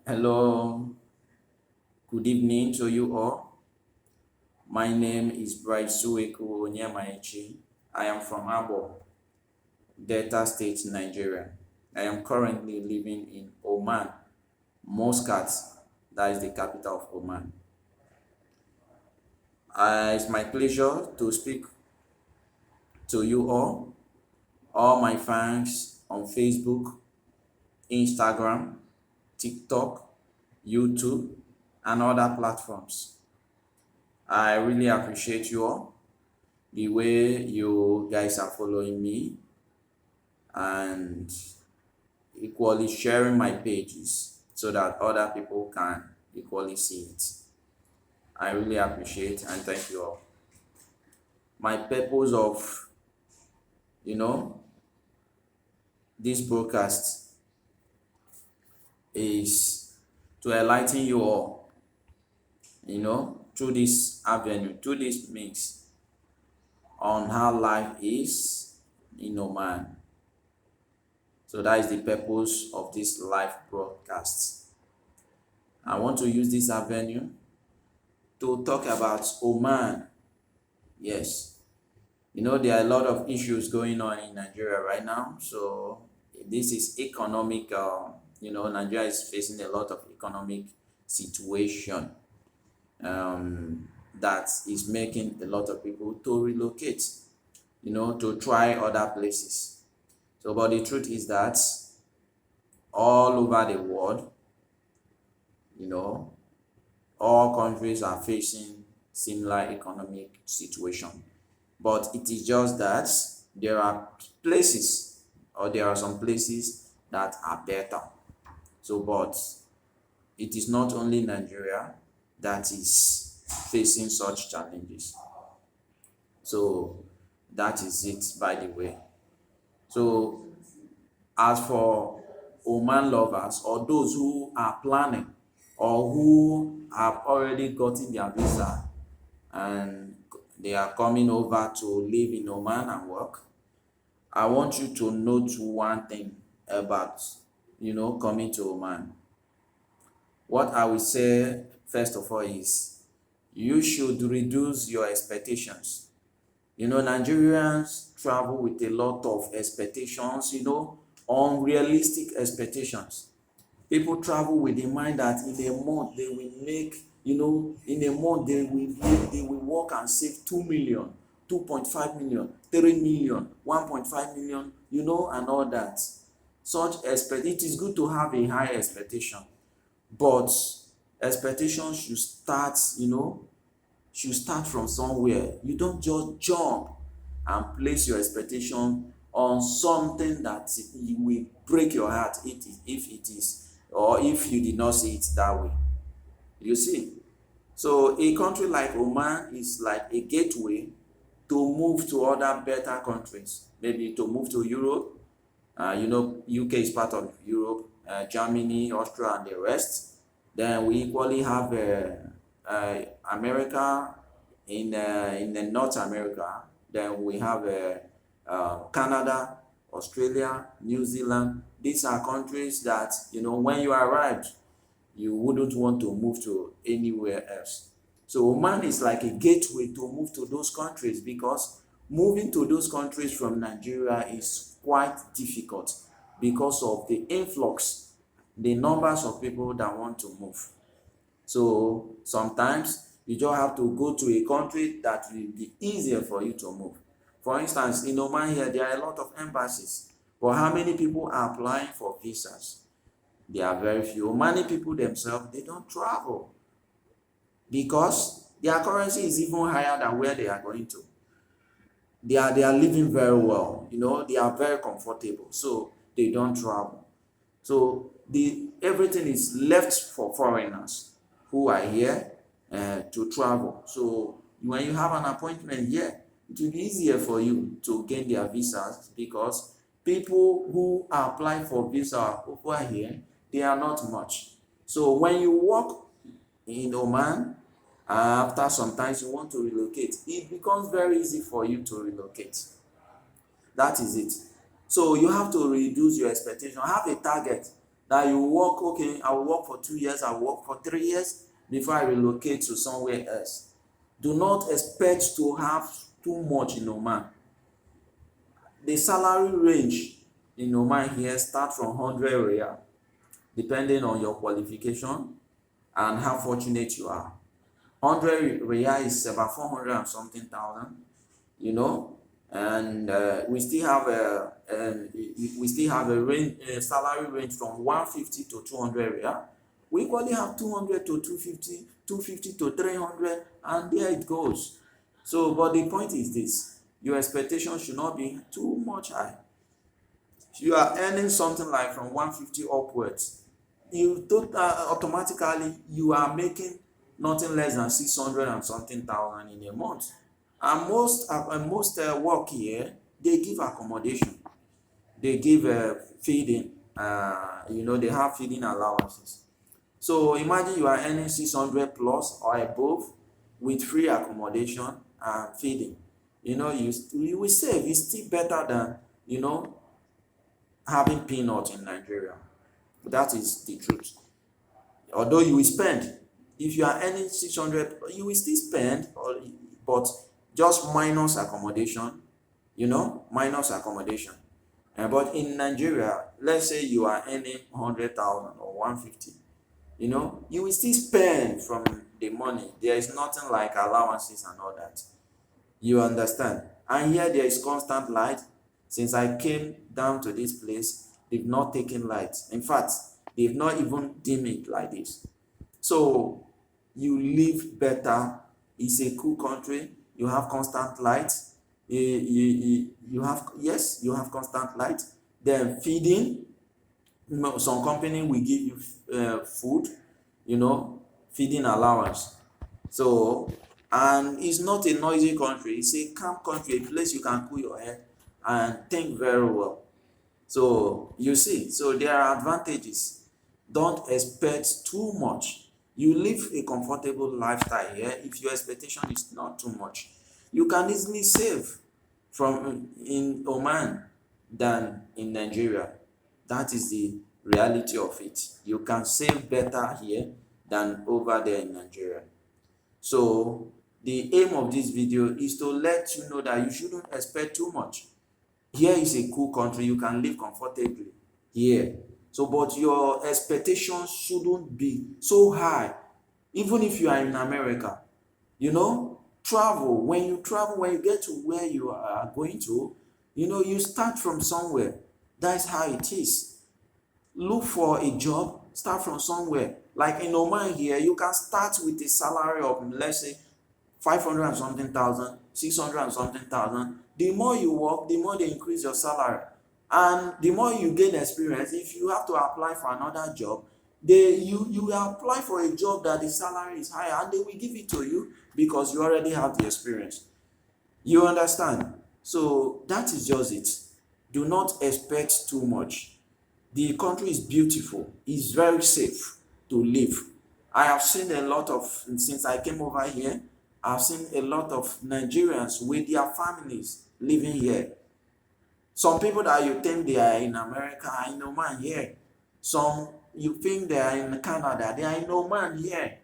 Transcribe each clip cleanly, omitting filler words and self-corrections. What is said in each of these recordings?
Hello, good evening to you all. My name is Bright Sueku Onyemaechi. I am from Abo, Delta State, Nigeria. I am currently living in Oman, Muscat, that is the capital of Oman. It's my pleasure to speak to you all my fans on Facebook, Instagram, TikTok, YouTube, and other platforms. I really appreciate you all, the way you guys are following me and equally sharing my pages so that other people can equally see it. I really appreciate and thank you all. My purpose of, you know, this broadcast is to enlighten you all, through this avenue, through this mix on how life is in Oman. So that is the purpose of this live broadcast. I want to use this avenue to talk about Oman. Yes, there are a lot of issues going on in Nigeria right now. So this is economic. Nigeria is facing a lot of economic situation that is making a lot of people to relocate. To try other places. So, but the truth is that all over the world, you know, all countries are facing similar economic situation. But it is just that there are places, or there are some places that are better. So, but it is not only Nigeria that is facing such challenges. So that is it, by the way. So as for Oman lovers, or those who are planning or who have already gotten their visa and they are coming over to live in Oman and work, I want you to note one thing about, coming to Oman. What I will say first of all is you should reduce your expectations. Nigerians travel with a lot of expectations, unrealistic expectations. People travel with the mind that in a month they will make, in a month they will work and save 2 million, 2.5 million, 3 million, 1.5 million, and all that. It is good to have a high expectation, but expectations should start from somewhere. You don't just jump and place your expectation on something that will break your heart if it is, or if you did not see it that way. You see? So a country like Oman is like a gateway to move to other better countries, maybe to move to Europe. UK is part of Europe, Germany, Austria, and the rest. Then we equally have America in the North America. Then we have Canada, Australia, New Zealand. These are countries that, when you arrived, you wouldn't want to move to anywhere else. So Oman is like a gateway to move to those countries, because moving to those countries from Nigeria is quite difficult because of the influx, the numbers of people that want to move. So sometimes you just have to go to a country that will be easier for you to move. For instance, in Oman here, there are a lot of embassies. But how many people are applying for visas? There are very few. Many people themselves, they don't travel because their currency is even higher than where they are going to. They are living very well, they are very comfortable, so they don't travel. So everything is left for foreigners who are here to travel. So when you have an appointment here, it will be easier for you to gain their visas, because people who apply for visa over here, they are not much. So when you work in Oman, after sometimes you want to relocate, it becomes very easy for you to relocate. That is it. So you have to reduce your expectation. Have a target that you work, okay, I will work for 2 years, I will work for 3 years before I relocate to somewhere else. Do not expect to have too much in Oman. The salary range in Oman here start from 100 riyal, depending on your qualification and how fortunate you are. 100 riyal is about 400 and something thousand, you know, and we still have a range, salary range from 150 to 200 riyal. We equally have 200 to 250, 250 to 300, and there it goes. So, but the point is this: your expectation should not be too much high. You are earning something like from 150 upwards, you don't automatically you are making nothing less than 600 and something thousand in a month. And most work here, they give accommodation, they give feeding, they have feeding allowances. So imagine you are earning 600 plus or above with free accommodation and feeding. You will save. It's still better than having peanuts in Nigeria. That is the truth. Although you will spend, if you are earning 600, you will still spend, but just minus accommodation, minus accommodation. But in Nigeria, let's say you are earning 100,000 or 150, you will still spend from the money. There is nothing like allowances and all that. You understand? And here there is constant light. Since I came down to this place, they've not taken light. In fact, they've not even dimmed it like this. So you live better. It's a cool country. You have constant light. You have constant light. Then feeding. Some company will give you food, feeding allowance. So, and it's not a noisy country. It's a calm country, a place you can cool your head and think very well. So you see, so there are advantages. Don't expect too much. You live a comfortable lifestyle here. If your expectation is not too much, you can easily save from in Oman than in Nigeria. That is the reality of it. You can save better here than over there in Nigeria. So the aim of this video is to let you know that you shouldn't expect too much. Here is a cool country. You can live comfortably here. So, but your expectations shouldn't be so high. Even if you are in America, travel. When you get to where you are going to, you start from somewhere. That's how it is. Look for a job, start from somewhere. Like in Oman here, you can start with a salary of, let's say, 500 and something thousand, 600 and something thousand. The more you work, the more they increase your salary. And the more you gain experience, if you have to apply for another job, you apply for a job that the salary is higher, and they will give it to you because you already have the experience. You understand? So that is just it. Do not expect too much. The country is beautiful. It's very safe to live. I have seen a lot of, since I came over here, I've seen a lot of Nigerians with their families living here. Some people that you think they are in America are in Oman here. Some you think they are in Canada, they are in Oman here.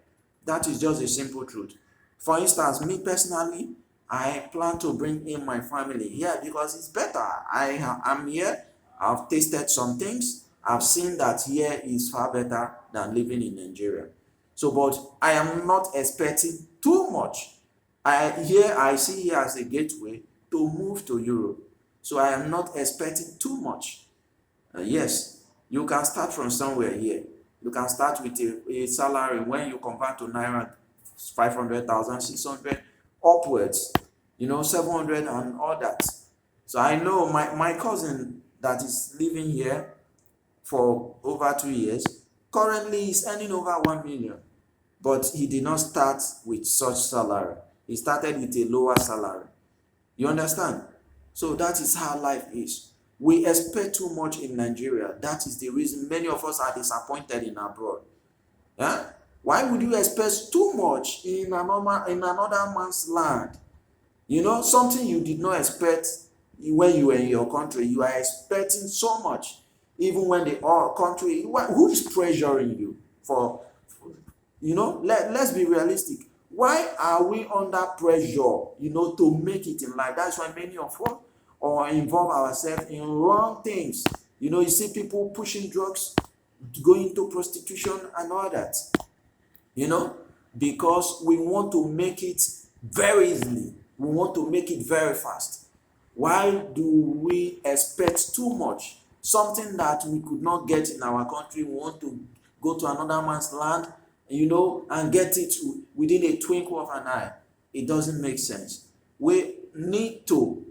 That is just a simple truth. For instance, me personally, I plan to bring in my family here because it's better. I'm here. I've tasted some things. I've seen that here is far better than living in Nigeria. So, but I am not expecting too much. I see here as a gateway to move to Europe. So I am not expecting too much. Yes, you can start from somewhere here. You can start with a salary when you convert to Naira, 500,000, 600, upwards, 700 and all that. So I know my cousin that is living here for over 2 years, currently is earning over 1 million. But he did not start with such salary. He started with a lower salary. You understand? So that is how life is. We expect too much in Nigeria. That is the reason many of us are disappointed in abroad. Yeah? Why would you expect too much in another man's land? Something you did not expect when you were in your country. You are expecting so much. even when the country, who is pressuring you for, let's be realistic. Why are we under pressure, to make it in life? That's why many of us or involve ourselves in wrong things. You see people pushing drugs, going to prostitution and all that, because we want to make it very easily. We want to make it very fast. Why do we expect too much? Something that we could not get in our country, we want to go to another man's land, and get it within a twinkle of an eye. It doesn't make sense. We need to,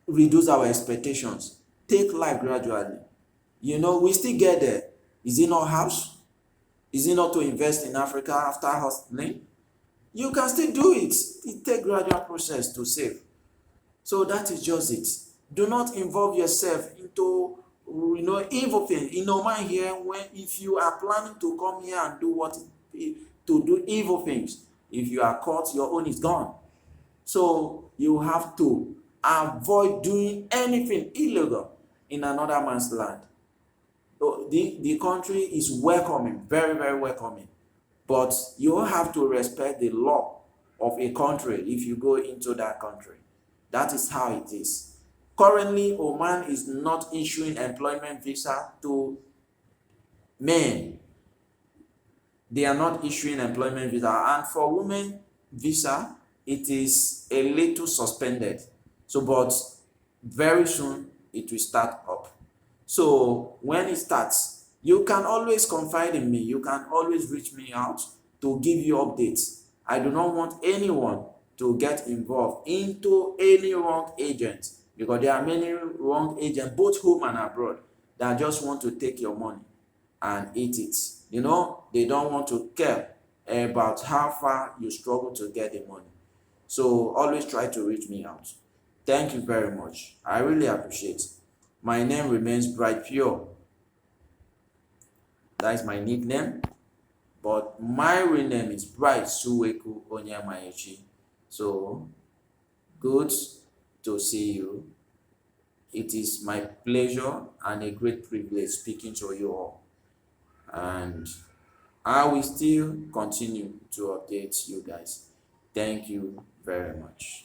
reduce our expectations. Take life gradually. We still get there. Is it not house? Is it not to invest in Africa after hustling? You can still do it. It takes gradual process to save. So that is just it. Do not involve yourself into evil things. In Oman here, if you are planning to come here and do evil things, if you are caught, your own is gone. So you have to avoid doing anything illegal in another man's land. The country is welcoming, very, very welcoming. But you have to respect the law of a country if you go into that country. That is how it is. Currently, Oman is not issuing employment visa to men. They are not issuing employment visa. And for women visa, it is a little suspended. So, but very soon it will start up. So when it starts, you can always confide in me. You can always reach me out to give you updates. I do not want anyone to get involved into any wrong agent, because there are many wrong agents, both home and abroad, that just want to take your money and eat it. They don't want to care about how far you struggle to get the money. So always try to reach me out. Thank you very much. I really appreciate it. My name remains Bright Pure. That is my nickname. But my real name is Bright Suweku Onyemaechi. So, good to see you. It is my pleasure and a great privilege speaking to you all. And I will still continue to update you guys. Thank you very much.